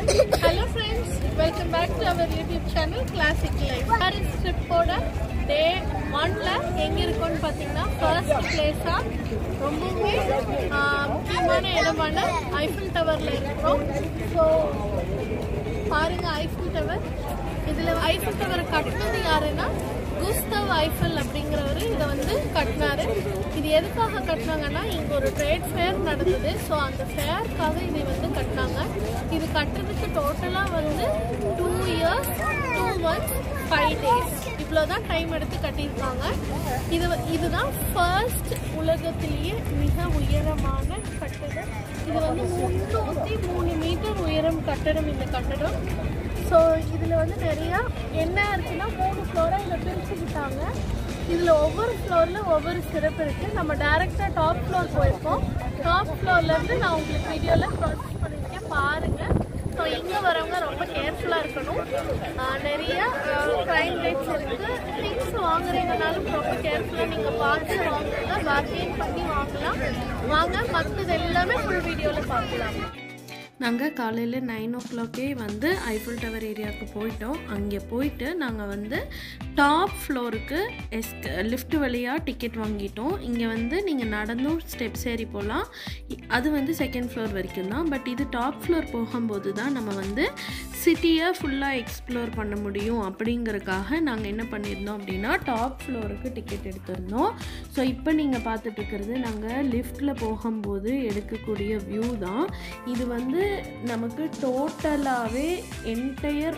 Hello friends, welcome back to our YouTube channel Classic Life. Paris trip ஓட day 1ல எங்க இருக்கோம்னு பாத்தீங்கன்னா first place ரொம்பவே முக்கியமான இடமான ஐஃபில் டவர்ல இருக்கோம். ஸோ பாருங்க ஐஃபில் டவர். இதுல ஐஃபில் டவரை கட்டினது யாருன்னா குஸ்தவ் ஐஃபில் அப்படிங்கிறவரு இதை வந்து கட்டினாரு. இது எதுக்காக கட்டினாங்கன்னா இங்க ஒரு ட்ரேட் ஃபேர் நடந்தது. ஸோ அந்த ஃபேருக்காக இதை வந்து கட்டினாங்க. இது கட்டுறதுக்கு டோட்டலா வந்து 2 years 2 months 5 days இவ்வளோதான் டைம் எடுத்து கட்டியிருக்காங்க. இதுதான் ஃபர்ஸ்ட் உலகத்திலேயே மிக உயரமான கட்டடம். இது வந்து 303 மீட்டர் உயரம் கட்டடம் இந்த கட்டடம். ஸோ இதில் வந்து நிறையா என்ன இருக்குன்னா 3 ஃப்ளோராக இதில் பிரிச்சுக்கிட்டாங்க. இதில் ஒவ்வொரு ஃப்ளோரில் ஒவ்வொரு சிறப்பு இருக்குது. நம்ம டேரெக்டாக டாப் ஃப்ளோர் போயிருக்கோம். டாப் ஃப்ளோர்லேருந்து நான் உங்களுக்கு வீடியோவில் ப்ராசஸ் பண்ணியிருக்கேன் பாருங்கள். ஸோ இங்கே வரவங்க ரொம்ப கேர்ஃபுல்லாக இருக்கணும். நிறைய க்ரைம் ரேட்ஸ் இருக்குது. திங்ஸ் வாங்குறீங்கனாலும் ரொம்ப கேர்ஃபுல்லாக நீங்கள் பார்த்து வாங்குங்க. பார்கெயின் பண்ணி வாங்கலாம். வாங்க மற்றது எல்லாமே ஃபுல் வீடியோவில் பார்க்கலாம். நாங்கள் காலையில் 9 o'clock வந்து ஐஃபில் டவர் ஏரியாவுக்கு போயிட்டோம். அங்கே போயிட்டு நாங்கள் வந்து டாப் ஃப்ளோருக்கு லிஃப்ட் வழியாக டிக்கெட் வாங்கிட்டோம். இங்கே வந்து நீங்கள் நடந்தும் ஸ்டெப்ஸ் ஏறி போகலாம். அது வந்து செகண்ட் ஃப்ளோர் வரைக்கும் தான். பட் இது டாப் ஃப்ளோர் போகும்போது தான் நம்ம வந்து சிட்டியை ஃபுல்லாக எக்ஸ்ப்ளோர் பண்ண முடியும். அப்படிங்கிறதுக்காக நாங்கள் என்ன பண்ணியிருந்தோம் அப்படின்னா டாப் ஃப்ளோருக்கு டிக்கெட் எடுத்திருந்தோம். ஸோ இப்போ நீங்கள் பார்த்துட்ருக்கிறது நாங்கள் லிஃப்டில் போகும்போது எடுக்கக்கூடிய வியூ தான். இது வந்து நமக்கு டோட்டலாகவே என்டையர்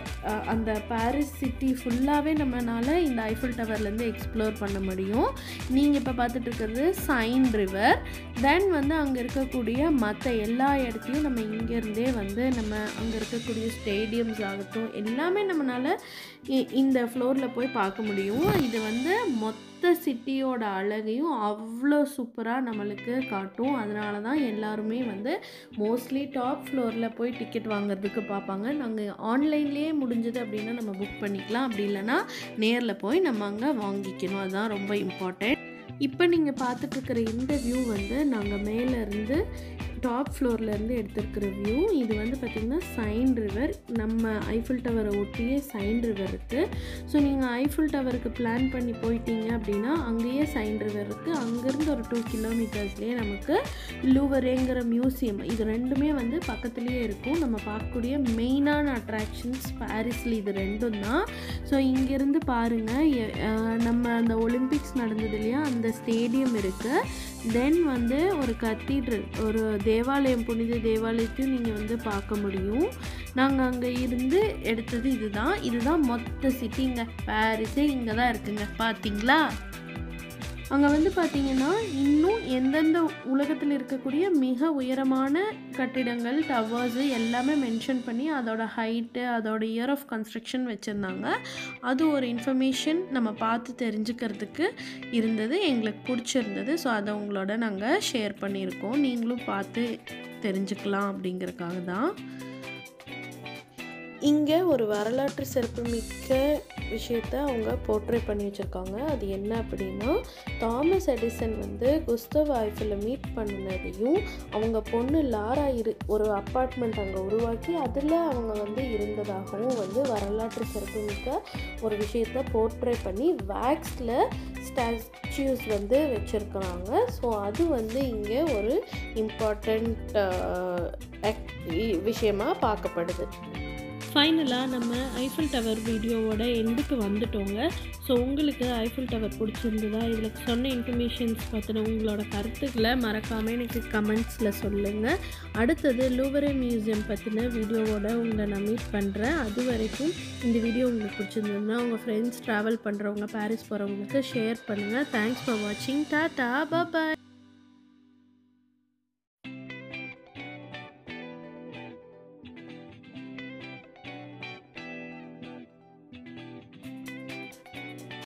அந்த பாரிஸ் சிட்டி ஃபுல்லாகவே நம்மளால் இந்த ஐஃபில் டவர்லேருந்து எக்ஸ்ப்ளோர் பண்ண முடியும். நீங்கள் இப்போ பார்த்துட்டு இருக்கிறது சைன் ரிவர். தென் வந்து அங்கே இருக்கக்கூடிய மற்ற எல்லா இடத்தையும் நம்ம இங்கேருந்தே வந்து நம்ம அங்கே இருக்கக்கூடிய ஸ்டேடியம்ஸ் ஆகட்டும் எல்லாமே நம்மளால் இந்த ஃப்ளோரில் போய் பார்க்க முடியும். இது வந்து மொத்த சிட்டியோட அழகையும் அவ்வளோ சூப்பராக நம்மளுக்கு காட்டும். அதனால தான் எல்லாருமே வந்து மோஸ்ட்லி டாப் ஃப்ளோரில் போய் டிக்கெட் வாங்குறதுக்கு பார்ப்பாங்க. நாங்கள் ஆன்லைன்லேயே முடிஞ்சது அப்படின்னா நம்ம புக் பண்ணிக்கலாம். அப்படி இல்லைன்னா நேரில் போய் நம்ம அங்கே வாங்கிக்கணும். அதுதான் ரொம்ப இம்பார்ட்டண்ட். இப்போ நீங்கள் பார்த்துட்ருக்கிற இந்த வியூ வந்து நாங்கள் மேலேருந்து டாப் ஃப்ளோர்லேருந்து எடுத்துருக்கிற வியூ. இது வந்து பார்த்திங்கன்னா சைன் ரிவர். நம்ம ஐஃபில் டவரை ஒட்டியே சைன் ரிவர் இருக்குது. ஸோ நீங்கள் ஐஃபில் டவருக்கு பிளான் பண்ணி போயிட்டீங்க அப்படின்னா அங்கேயே சைன் ரிவர் இருக்குது. அங்கேருந்து ஒரு 2 kilometersலேயே நமக்கு லூவரேங்கிற மியூசியம் இது ரெண்டுமே வந்து பக்கத்துலேயே இருக்கும். நம்ம பார்க்கக்கூடிய மெயினான அட்ராக்ஷன்ஸ் பாரிஸில் இது ரெண்டும் தான். ஸோ இங்கேருந்து பாருங்கள் நம்ம அந்த ஒலிம்பிக்ஸ் நடந்தது இல்லையா அந்த ஸ்டேடியம் இருக்குது. தென் வந்து ஒரு கத்தீட்ரல் ஒரு தேவாலயம் புனித தேவாலயத்தையும் நீங்கள் வந்து பார்க்க முடியும். நாங்கள் அங்கே இருந்து எடுத்தது இதுதான் மொத்த சிட்டிங்க. பாரிஸே இங்கே தான் இருக்குங்க. பார்த்தீங்களா? அங்கே வந்து பார்த்திங்கன்னா இன்னும் எந்தெந்த உலகத்தில் இருக்கக்கூடிய மிக உயரமான கட்டிடங்கள் டவர்ஸு எல்லாமே மென்ஷன் பண்ணி அதோட ஹைட்டு அதோட இயர் ஆஃப் கன்ஸ்ட்ரக்ஷன் வச்சுருந்தாங்க. அது ஒரு இன்ஃபர்மேஷன் நம்ம பார்த்து தெரிஞ்சுக்கிறதுக்கு இருந்தது. எங்களுக்கு பிடிச்சிருந்தது. ஸோ அதை உங்களோட நாங்கள் ஷேர் பண்ணியிருக்கோம். நீங்களும் பார்த்து தெரிஞ்சுக்கலாம் அப்படிங்கிறதுக்காக தான். இங்கே ஒரு வரலாற்று சிறப்புமிக்க விஷயத்தை அவங்க போர்ட்ரே பண்ணி வச்சுருக்காங்க. அது என்ன அப்படின்னா தாமஸ் எடிசன் வந்து குஸ்தவ் ஐஃபிலை மீட் பண்ணினதையும் அவங்க பொண்ணு லாரா ஒரு அப்பார்ட்மெண்ட் அங்கே உருவாக்கி அதில் அவங்க வந்து இருந்ததாகவும் வந்து வரலாற்று சிறப்புமிக்க ஒரு விஷயத்தை போர்ட்ரே பண்ணி வேக்ஸில் ஸ்டாச்சுஸ் வந்து வச்சுருக்காங்க. ஸோ அது வந்து இங்கே ஒரு இம்பார்ட்டண்ட் விஷயமாக பார்க்கப்படுது. ஃபைனலாக நம்ம ஐஃபில் டவர் வீடியோவோட எண்டுக்கு வந்துட்டோங்க. ஸோ உங்களுக்கு ஐஃபில் டவர் பிடிச்சிருந்ததா? இதில் சொன்ன இன்ஃபர்மேஷன்ஸ் பற்றின உங்களோட கருத்துக்களை மறக்காமல் எனக்கு கமெண்ட்ஸில் சொல்லுங்கள். அடுத்தது லூவரே மியூசியம் பற்றின வீடியோவோட உங்களை நான் மீட் பண்ணுறேன். அது வரைக்கும் இந்த வீடியோ உங்களுக்கு பிடிச்சிருந்ததுன்னா உங்கள் ஃப்ரெண்ட்ஸ் ட்ராவல் பண்ணுறவங்க பாரிஸ் போகிறவங்களுக்கு ஷேர் பண்ணுங்கள். தேங்க்ஸ் ஃபார் வாட்சிங். டாடா பாய்.